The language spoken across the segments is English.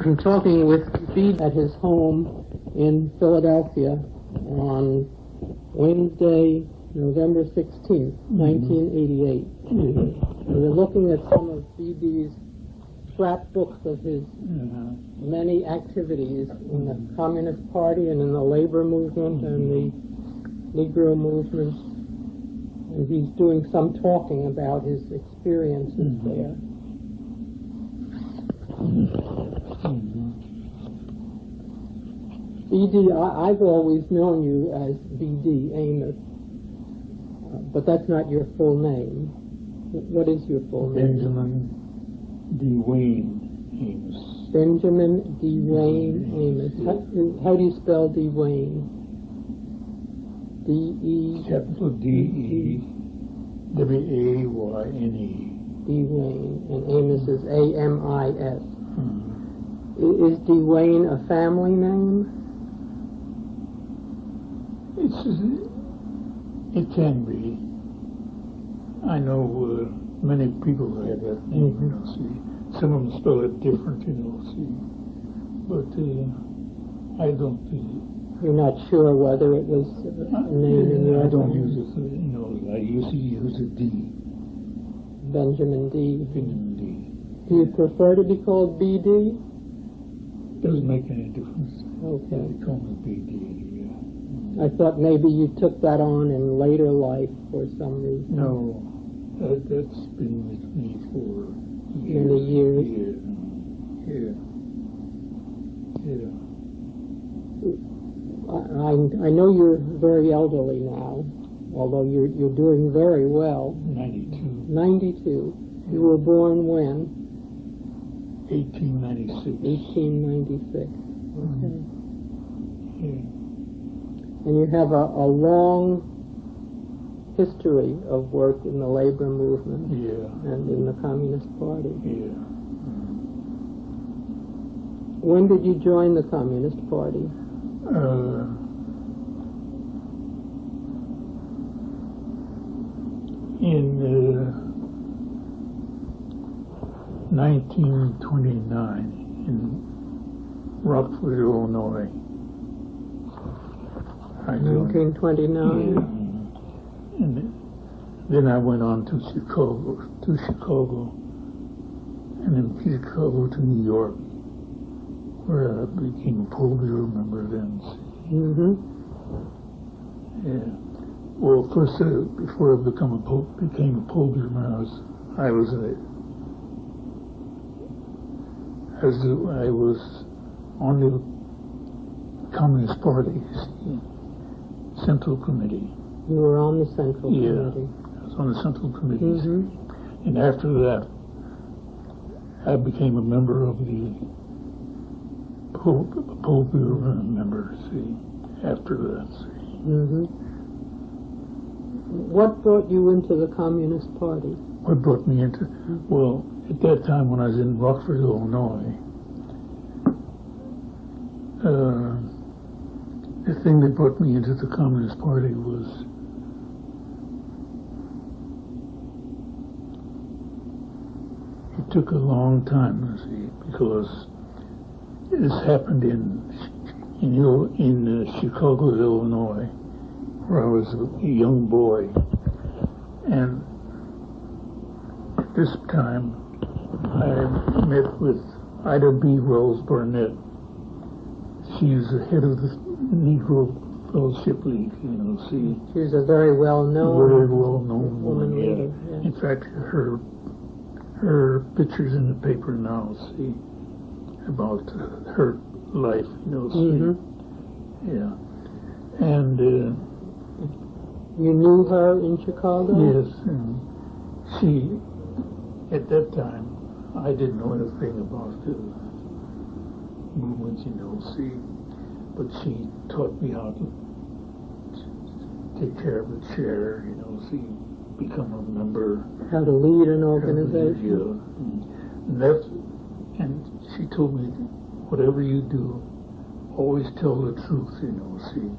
I'm talking with Bede at his home in Philadelphia on Wednesday, November 16th, 1988. We're looking at some of Bede's scrapbooks of his many activities in the Communist Party and in the labor movement and the Negro movement. And he's doing some talking about his experiences there. Bede, I've always known you as B.D. Amos, but that's not your full name. What is your full name? Benjamin D. Wayne Amos. Benjamin D. Wayne Amos. How do you spell D. Wayne? D-E... Capital D-E W-A-Y-N-E. D. Wayne. And Amos is A-M-I-S. Is D. Wayne a family name? It can be. I know many people who have that name, you know, see. Some of them spell it different, you know, see. But I don't... You're not sure whether it was a name in your I don't use it, you know, I usually use a D. Benjamin D. Benjamin D. Do you prefer to be called B.D.? Doesn't make any difference. Okay. They call me B.D., yeah. I thought maybe you took that on in later life for some reason. No, that's been with me for years. Many years. Yeah. I know you're very elderly now, although you're doing very well. 92. 92. You were born when? 1896. 1896. Okay. Yeah. And you have a long history of work in the labor movement and in the Communist Party. Yeah. When did you join the Communist Party? In 1929 in Rockford, Illinois. 1929? Yeah. And then I went on to Chicago, and then Chicago to New York, where I became a poll bureau member then. Yeah. Well, first, before I became a poll bureau member, I was on the Communist Party's Central Committee. You were on the Central Committee? Yeah, I was on the Central Committee. And after that, I became a member of the poll bureau member, see, after that, see. What brought you into the Communist Party? What brought me into... Well, at that time when I was in Rockford, Illinois, the thing that brought me into the Communist Party was it took a long time, see, because this happened in Chicago, Illinois, where I was a young boy, and at this time I met with Ida B. Wells Barnett. She's the head of the Negro Fellowship League, you know, see. She's a very well-known woman, leader. Yeah. In fact, her picture's in the paper now, see, about her life, you know, see. Yeah. And you knew her in Chicago? Yes, and she, at that time, I didn't know anything about the movement, you know, see, but she taught me how to take care of the chair, you know, see, become a member. How to lead an organization. And she told me, whatever you do, always tell the truth, you know, see.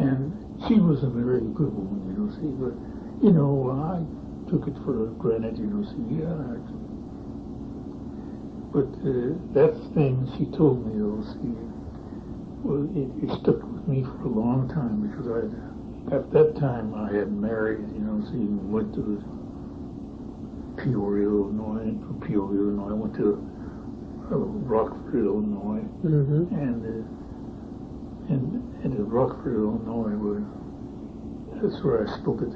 And she was a very good woman, you know, see, but, you know, I took it for granted, you know, see, But that thing she told me, though, see, well, it stuck with me for a long time because at that time I had married, you know, so went to Peoria, Illinois, and from Peoria, Illinois, I went to Rockford, Illinois, and in Rockford, Illinois, that's where I spoke at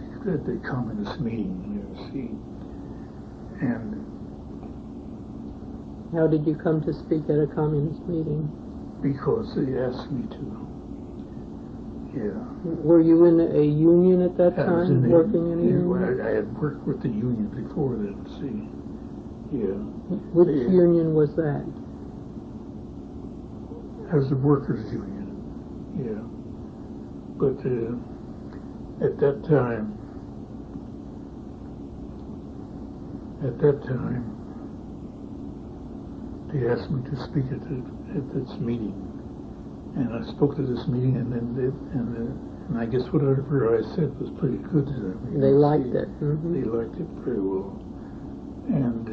the communist meeting, you know, see, and how did you come to speak at a communist meeting? Because they asked me to. Yeah. Were you in a union at that I was time, working in a union? I had worked with the union before then, see. Yeah. Which union was that? That was the workers' union. Yeah. But at that time, they asked me to speak at this meeting, and I spoke to this meeting, and I guess whatever I said was pretty good to them. They liked it. They liked it very well, and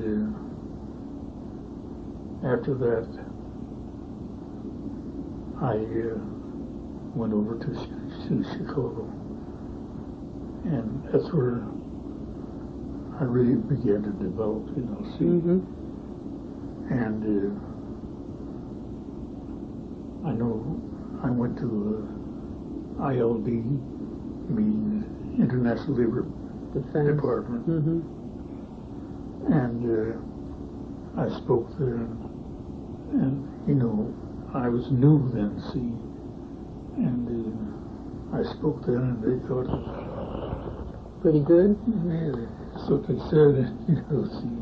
after that, I went over to Chicago, and that's where I really began to develop, you know, see. And I know I went to ILD meeting, International Labor Department, and I spoke there, and you know, I was new then, see, and I spoke there, and they thought pretty good. Yeah, that's what they said, you know, see.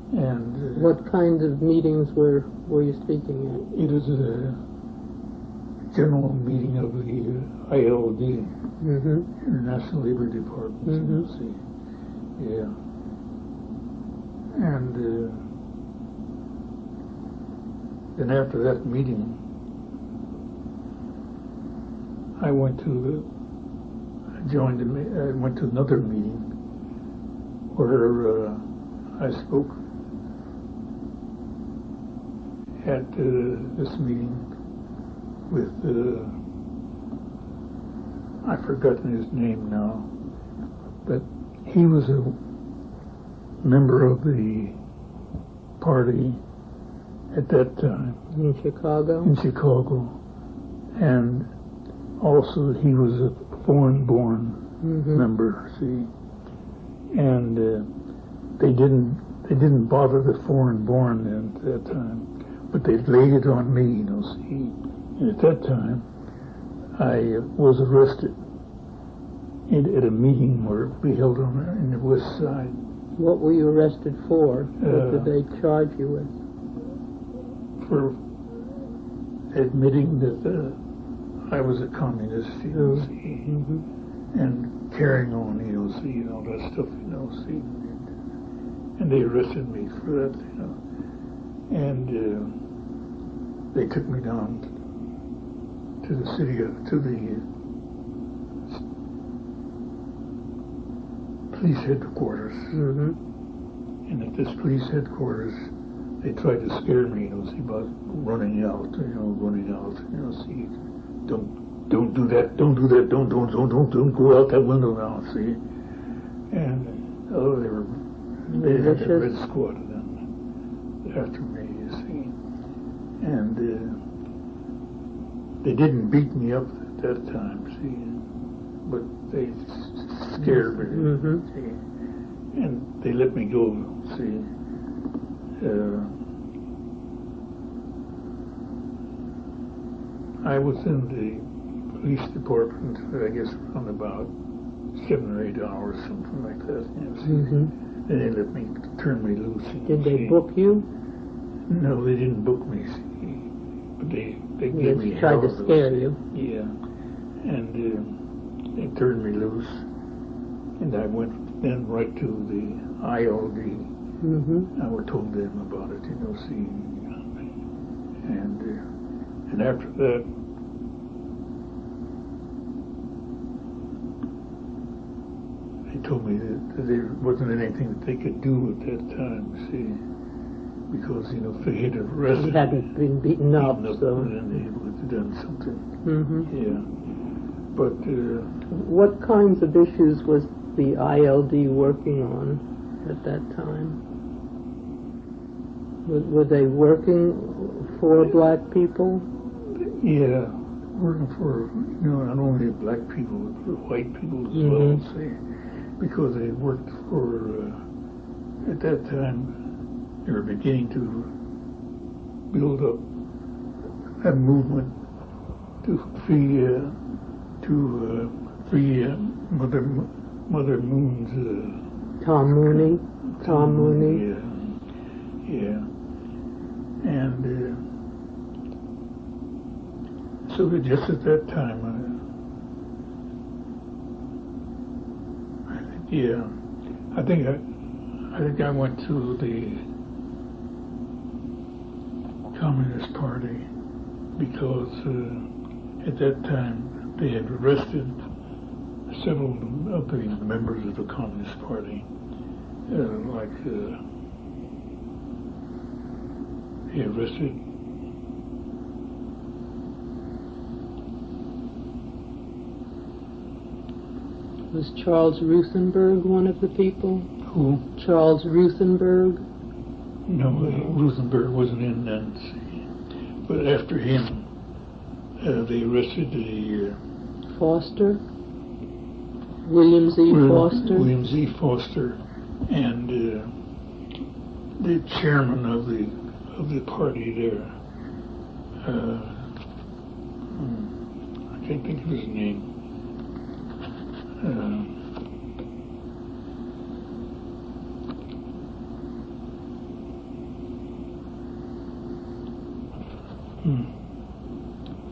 And what kinds of meetings were you speaking at? It was a general meeting of the ILD, International Labor Department. See, yeah, and then after that meeting, I went to another meeting where I spoke at this meeting with, I've forgotten his name now, but he was a member of the party at that time. In Chicago? In Chicago. And also he was a foreign-born member, see. And they didn't bother the foreign-born at that time. But they laid it on me, you know, see. And at that time, I was arrested at a meeting where we held in the West Side. What were you arrested for? What did they charge you with? For admitting that I was a communist, you know, see. And carrying on, you know, see, and all that stuff, you know, see. And they arrested me for that, you know. And they took me down to the police headquarters. And at this police headquarters, they tried to scare me, you know, see, about running out, you know, see, don't do that, don't go out that window now, see. And they had the Red Squad after me, you see. And they didn't beat me up at that time, see, but they scared me, see. And they let me go, see. I was in the police department, I guess, around about 7 or 8 hours, something like that, you know, see. Then they let me turn me loose. Did they book you? No, they didn't book me, see. But they gave me tried to scare you. Yeah. And they turned me loose. And I went then right to the ILD. I told them about it, you know, see. And after that, they told me that there wasn't anything that they could do at that time, see. because, you know, if they had arrested He hadn't been beaten up, so. then they would have done something. Mm-hmm. Yeah. But What kinds of issues was the ILD working on at that time? Were they working for black people? yeah, working for, you know, not only black people, but for white people as well, say, because they worked for, at that time, they were beginning to build up a movement to free Mother Moon's Tom Mooney. Yeah. And so that just at that time, I think I went to the Communist Party because at that time they had arrested several of the members of the Communist Party, they arrested Was Charles Ruthenberg one of the people? who? Charles Ruthenberg? No, Ruthenberg wasn't in then. But after him, they arrested the Foster? William Z. Foster? William Z. Foster, and the chairman of the party there. I can't think of his name.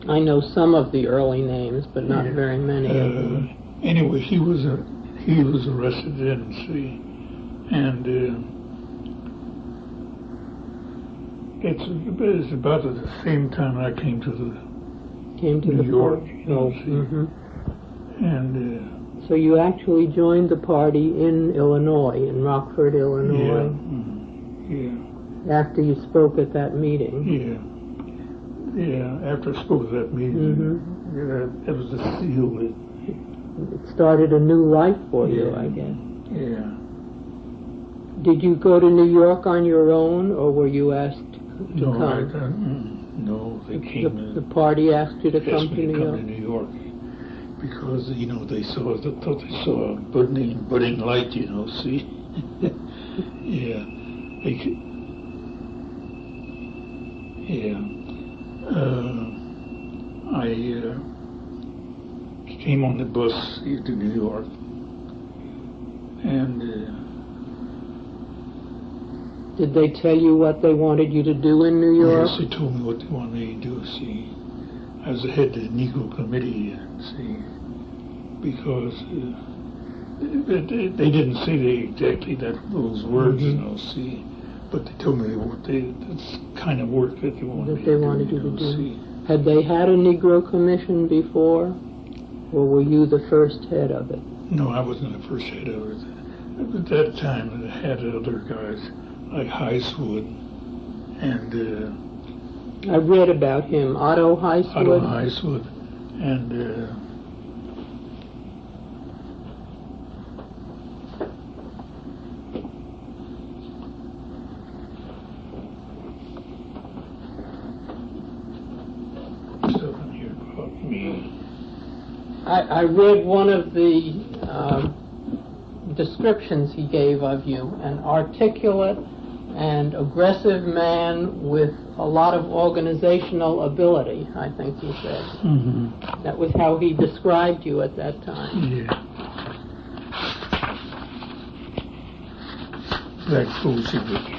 I know some of the early names, but not very many of them. Anyway, he was arrested then, see, and it's about at the same time I came to New York, party. you know, see, and So you actually joined the party in Illinois, in Rockford, Illinois, after you spoke at that meeting. Yeah, after I spoke at that meeting, that was the seal. It started a new life for you, I guess. Yeah. Did you go to New York on your own, or were you asked to No, come? no, they came. The party asked you to come asked to me New to come York? to New York because, you know, they thought they saw a budding light, you know. See, yeah, I came on the bus to New York, and Did they tell you what they wanted you to do in New York? yes, they told me what they wanted me to do. See, I was the head of the Negro Committee, see, because they didn't say exactly those words, you know, see, but they told me that's kind of work that they wanted you to do. See. Had they had a Negro Commission before, or were you the first head of it? No, I wasn't the first head of it. At that time, they had other guys like Heiswood and I read about him, Otto Heiswood. And stuff in here about me. I read one of the descriptions he gave of you, an articulate and aggressive man with a lot of organizational ability, I think he said. That was how he described you at that time. Yeah. That Bolshevik.